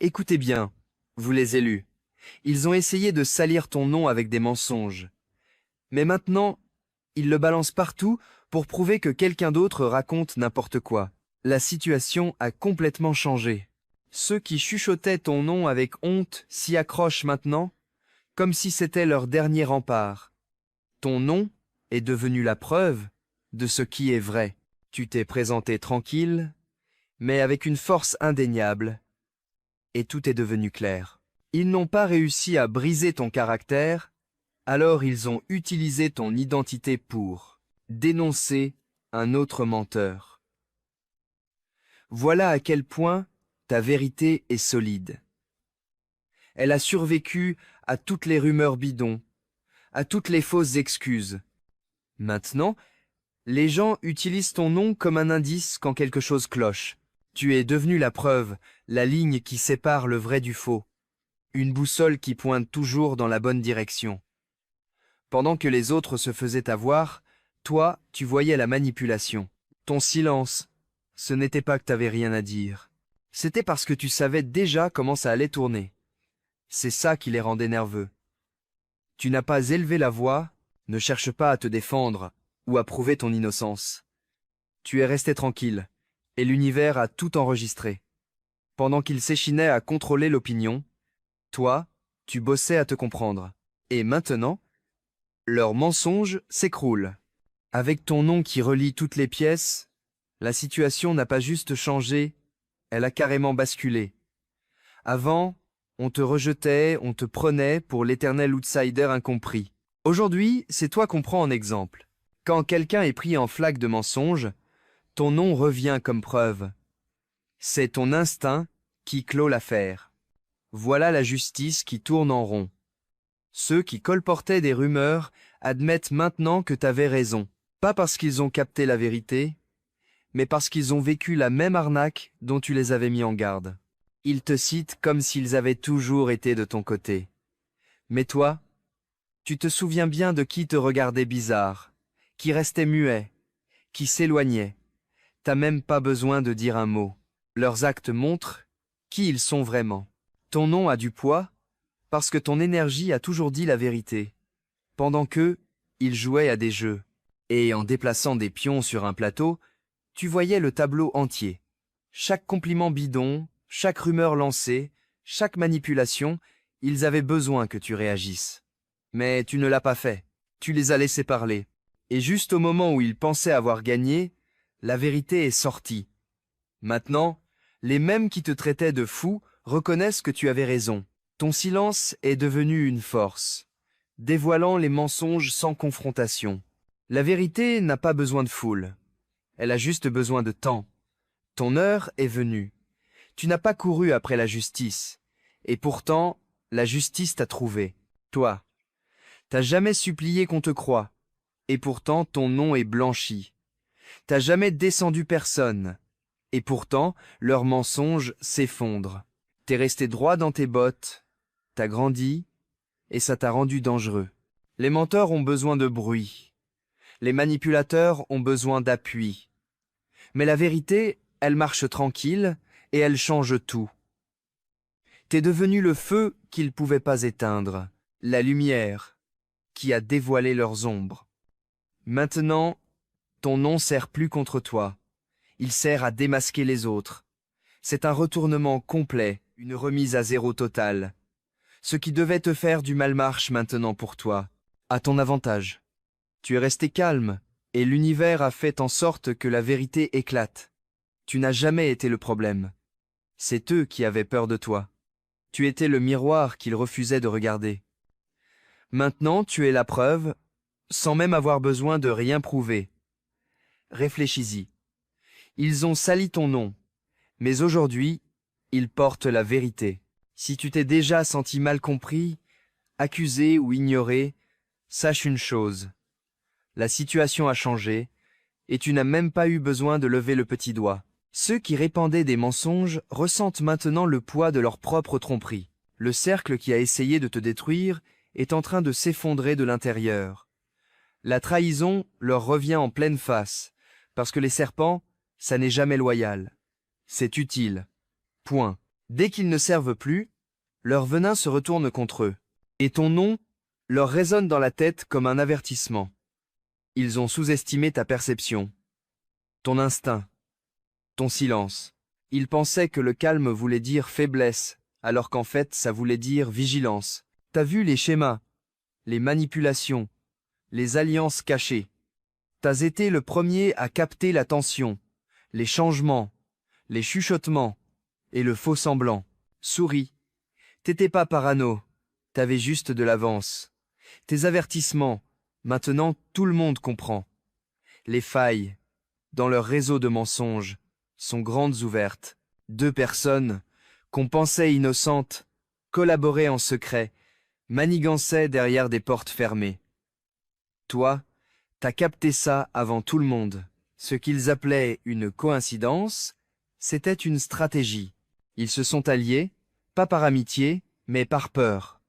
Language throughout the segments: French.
Écoutez bien, vous les élus. Ils ont essayé de salir ton nom avec des mensonges. Mais maintenant, ils le balancent partout pour prouver que quelqu'un d'autre raconte n'importe quoi. La situation a complètement changé. Ceux qui chuchotaient ton nom avec honte s'y accrochent maintenant, comme si c'était leur dernier rempart. Ton nom est devenu la preuve de ce qui est vrai. Tu t'es présenté tranquille, mais avec une force indéniable, et tout est devenu clair. Ils n'ont pas réussi à briser ton caractère, alors ils ont utilisé ton identité pour dénoncer un autre menteur. Voilà à quel point ta vérité est solide. Elle a survécu à toutes les rumeurs bidons, à toutes les fausses excuses. Maintenant, les gens utilisent ton nom comme un indice quand quelque chose cloche. Tu es devenu la preuve, la ligne qui sépare le vrai du faux, une boussole qui pointe toujours dans la bonne direction. Pendant que les autres se faisaient avoir, toi, tu voyais la manipulation. Ton silence, ce n'était pas que t'avais rien à dire. C'était parce que tu savais déjà comment ça allait tourner. C'est ça qui les rendait nerveux. Tu n'as pas élevé la voix, ne cherche pas à te défendre ou à prouver ton innocence. Tu es resté tranquille, et l'univers a tout enregistré. Pendant qu'il s'échinait à contrôler l'opinion, toi, tu bossais à te comprendre. Et maintenant, leur mensonge s'écroule. Avec ton nom qui relie toutes les pièces, la situation n'a pas juste changé, elle a carrément basculé. Avant, on te rejetait, on te prenait pour l'éternel outsider incompris. Aujourd'hui, c'est toi qu'on prend en exemple. Quand quelqu'un est pris en flaque de mensonge, ton nom revient comme preuve. C'est ton instinct qui clôt l'affaire. Voilà la justice qui tourne en rond. Ceux qui colportaient des rumeurs admettent maintenant que t'avais raison. Pas parce qu'ils ont capté la vérité, mais parce qu'ils ont vécu la même arnaque dont tu les avais mis en garde. Ils te citent comme s'ils avaient toujours été de ton côté. Mais toi, tu te souviens bien de qui te regardait bizarre, qui restait muet, qui s'éloignait. T'as même pas besoin de dire un mot. Leurs actes montrent qui ils sont vraiment. Ton nom a du poids parce que ton énergie a toujours dit la vérité, pendant qu'eux, ils jouaient à des jeux. Et en déplaçant des pions sur un plateau, tu voyais le tableau entier. Chaque compliment bidon, chaque rumeur lancée, chaque manipulation, ils avaient besoin que tu réagisses. Mais tu ne l'as pas fait. Tu les as laissés parler. Et juste au moment où ils pensaient avoir gagné, la vérité est sortie. Maintenant, les mêmes qui te traitaient de fou reconnaissent que tu avais raison. Ton silence est devenu une force, dévoilant les mensonges sans confrontation. La vérité n'a pas besoin de foule. Elle a juste besoin de temps. Ton heure est venue. Tu n'as pas couru après la justice. Et pourtant, la justice t'a trouvé. Toi, t'as jamais supplié qu'on te croie. Et pourtant, ton nom est blanchi. T'as jamais descendu personne. Et pourtant, leurs mensonges s'effondrent. T'es resté droit dans tes bottes, t'as grandi, et ça t'a rendu dangereux. Les menteurs ont besoin de bruit. Les manipulateurs ont besoin d'appui. Mais la vérité, elle marche tranquille, et elle change tout. T'es devenu le feu qu'ils pouvaient pas éteindre, la lumière qui a dévoilé leurs ombres. Maintenant, ton nom sert plus contre toi. Il sert à démasquer les autres. C'est un retournement complet, une remise à zéro totale. Ce qui devait te faire du mal marche maintenant pour toi, à ton avantage. Tu es resté calme, et l'univers a fait en sorte que la vérité éclate. Tu n'as jamais été le problème. C'est eux qui avaient peur de toi. Tu étais le miroir qu'ils refusaient de regarder. Maintenant, tu es la preuve, sans même avoir besoin de rien prouver. Réfléchis-y. Ils ont sali ton nom, mais aujourd'hui, ils portent la vérité. Si tu t'es déjà senti mal compris, accusé ou ignoré, sache une chose. La situation a changé, et tu n'as même pas eu besoin de lever le petit doigt. Ceux qui répandaient des mensonges ressentent maintenant le poids de leur propre tromperie. Le cercle qui a essayé de te détruire est en train de s'effondrer de l'intérieur. La trahison leur revient en pleine face, parce que les serpents, ça n'est jamais loyal. C'est utile. Point. Dès qu'ils ne servent plus, leur venin se retourne contre eux. Et ton nom leur résonne dans la tête comme un avertissement. Ils ont sous-estimé ta perception, ton instinct, ton silence. Ils pensaient que le calme voulait dire faiblesse, alors qu'en fait ça voulait dire vigilance. T'as vu les schémas, les manipulations, les alliances cachées. T'as été le premier à capter la tension, les changements, les chuchotements et le faux semblant. Souris, t'étais pas parano, t'avais juste de l'avance. Tes avertissements, maintenant tout le monde comprend. Les failles, dans leur réseau de mensonges, sont grandes ouvertes. Deux personnes, qu'on pensait innocentes, collaboraient en secret, manigançaient derrière des portes fermées. Toi, t'as capté ça avant tout le monde. Ce qu'ils appelaient une coïncidence, c'était une stratégie. Ils se sont alliés, pas par amitié, mais par peur.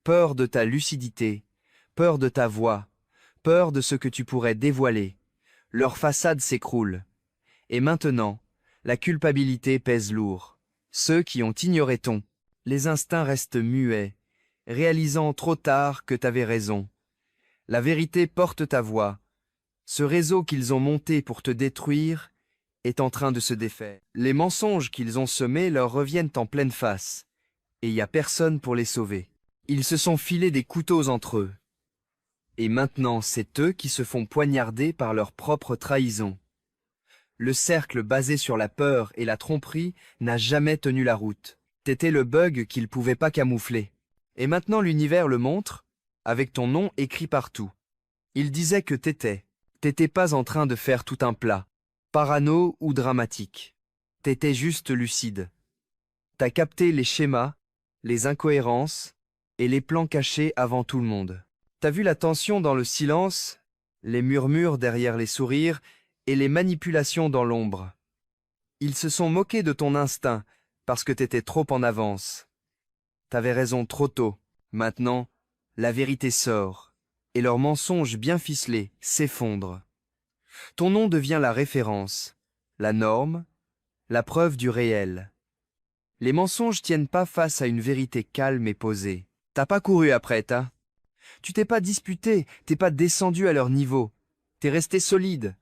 Peur de ta lucidité, peur de ta voix, peur de ce que tu pourrais dévoiler. Leur façade s'écroule. Et maintenant, la culpabilité pèse lourd. Ceux qui ont ignoré ton, les instincts restent muets, réalisant trop tard que t'avais raison. La vérité porte ta voix. Ce réseau qu'ils ont monté pour te détruire est en train de se défaire. Les mensonges qu'ils ont semés leur reviennent en pleine face, et y a personne pour les sauver. Ils se sont filés des couteaux entre eux. Et maintenant, c'est eux qui se font poignarder par leur propre trahison. Le cercle basé sur la peur et la tromperie n'a jamais tenu la route. T'étais le bug qu'ils pouvaient pas camoufler. Et maintenant l'univers le montre, avec ton nom écrit partout. Il disait que t'étais pas en train de faire tout un plat, parano ou dramatique. T'étais juste lucide. T'as capté les schémas, les incohérences et les plans cachés avant tout le monde. T'as vu la tension dans le silence, les murmures derrière les sourires et les manipulations dans l'ombre. Ils se sont moqués de ton instinct parce que t'étais trop en avance. T'avais raison trop tôt. Maintenant, la vérité sort et leurs mensonges bien ficelés s'effondrent. Ton nom devient la référence, la norme, la preuve du réel. Les mensonges tiennent pas face à une vérité calme et posée. T'as pas couru après, Tu t'es pas disputé, t'es pas descendu à leur niveau. T'es resté solide.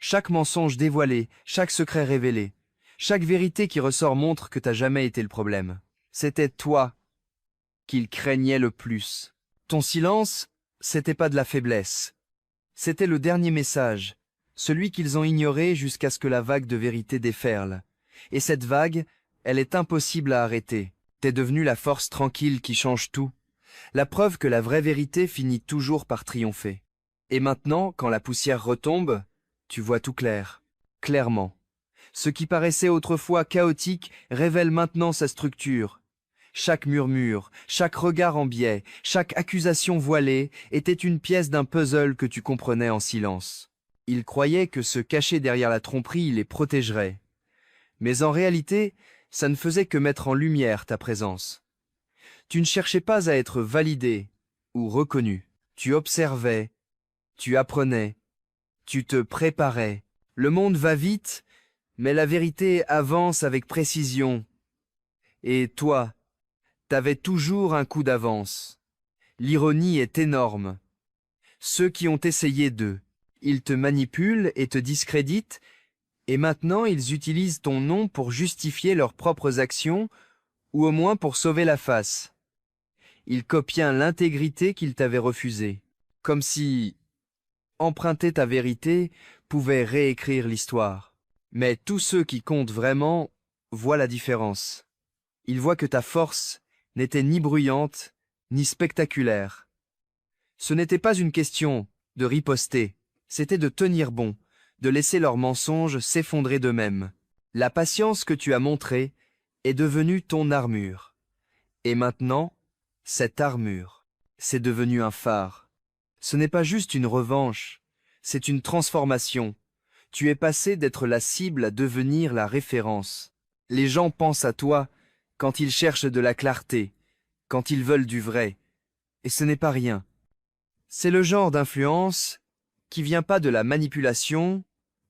Chaque mensonge dévoilé, chaque secret révélé, chaque vérité qui ressort montre que t'as jamais été le problème. C'était toi qu'ils craignaient le plus. Ton silence, c'était pas de la faiblesse. C'était le dernier message, celui qu'ils ont ignoré jusqu'à ce que la vague de vérité déferle. Et cette vague, elle est impossible à arrêter. T'es devenu la force tranquille qui change tout. La preuve que la vraie vérité finit toujours par triompher. Et maintenant, quand la poussière retombe, tu vois tout clair, clairement. Ce qui paraissait autrefois chaotique révèle maintenant sa structure. Chaque murmure, chaque regard en biais, chaque accusation voilée était une pièce d'un puzzle que tu comprenais en silence. Ils croyaient que se cacher derrière la tromperie les protégerait. Mais en réalité, ça ne faisait que mettre en lumière ta présence. Tu ne cherchais pas à être validé ou reconnu. Tu observais, tu apprenais, tu te préparais. Le monde va vite, mais la vérité avance avec précision. Et toi, t'avais toujours un coup d'avance. L'ironie est énorme. Ceux qui ont essayé d'eux, ils te manipulent et te discréditent, et maintenant ils utilisent ton nom pour justifier leurs propres actions, ou au moins pour sauver la face. Ils copient l'intégrité qu'ils t'avaient refusée, comme si emprunter ta vérité pouvait réécrire l'histoire. Mais tous ceux qui comptent vraiment voient la différence. Ils voient que ta force n'était ni bruyante, ni spectaculaire. Ce n'était pas une question de riposter, c'était de tenir bon, de laisser leurs mensonges s'effondrer d'eux-mêmes. La patience que tu as montrée est devenue ton armure. Et maintenant, cette armure, c'est devenu un phare. Ce n'est pas juste une revanche, c'est une transformation. Tu es passé d'être la cible à devenir la référence. Les gens pensent à toi quand ils cherchent de la clarté, quand ils veulent du vrai. Et ce n'est pas rien. C'est le genre d'influence qui vient pas de la manipulation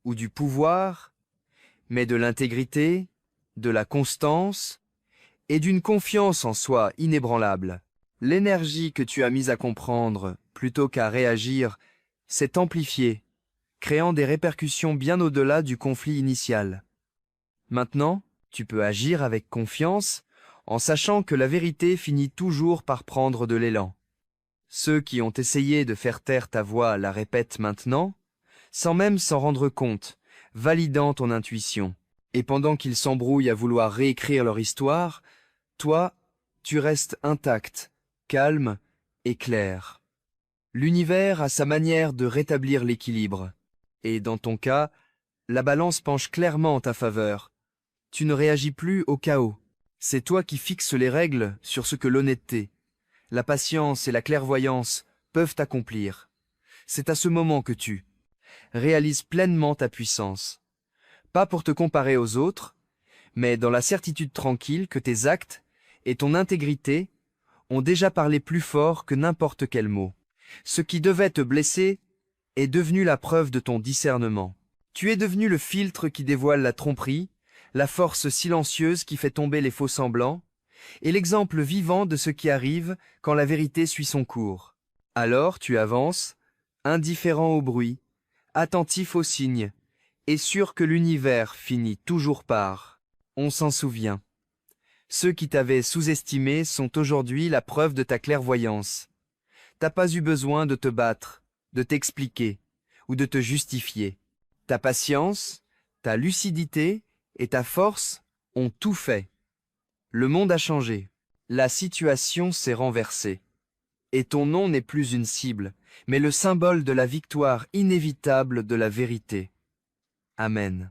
ou du pouvoir, mais de l'intégrité, de la constance et d'une confiance en soi inébranlable. L'énergie que tu as mise à comprendre, plutôt qu'à réagir, s'est amplifiée, créant des répercussions bien au-delà du conflit initial. Maintenant, tu peux agir avec confiance, en sachant que la vérité finit toujours par prendre de l'élan. Ceux qui ont essayé de faire taire ta voix la répètent maintenant, sans même s'en rendre compte, validant ton intuition. Et pendant qu'ils s'embrouillent à vouloir réécrire leur histoire, toi, tu restes intact, calme et clair. L'univers a sa manière de rétablir l'équilibre. Et dans ton cas, la balance penche clairement en ta faveur. Tu ne réagis plus au chaos. C'est toi qui fixes les règles sur ce que l'honnêteté, la patience et la clairvoyance peuvent accomplir. C'est à ce moment que tu réalises pleinement ta puissance. Pas pour te comparer aux autres, mais dans la certitude tranquille que tes actes et ton intégrité ont déjà parlé plus fort que n'importe quel mot. Ce qui devait te blesser est devenu la preuve de ton discernement. Tu es devenu le filtre qui dévoile la tromperie, la force silencieuse qui fait tomber les faux-semblants, et l'exemple vivant de ce qui arrive quand la vérité suit son cours. Alors tu avances, indifférent au bruit, attentif aux signes, et sûr que l'univers finit toujours par. On s'en souvient. Ceux qui t'avaient sous-estimé sont aujourd'hui la preuve de ta clairvoyance. T'as pas eu besoin de te battre, de t'expliquer ou de te justifier. Ta patience, ta lucidité et ta force ont tout fait. Le monde a changé. La situation s'est renversée. Et ton nom n'est plus une cible, mais le symbole de la victoire inévitable de la vérité. Amen.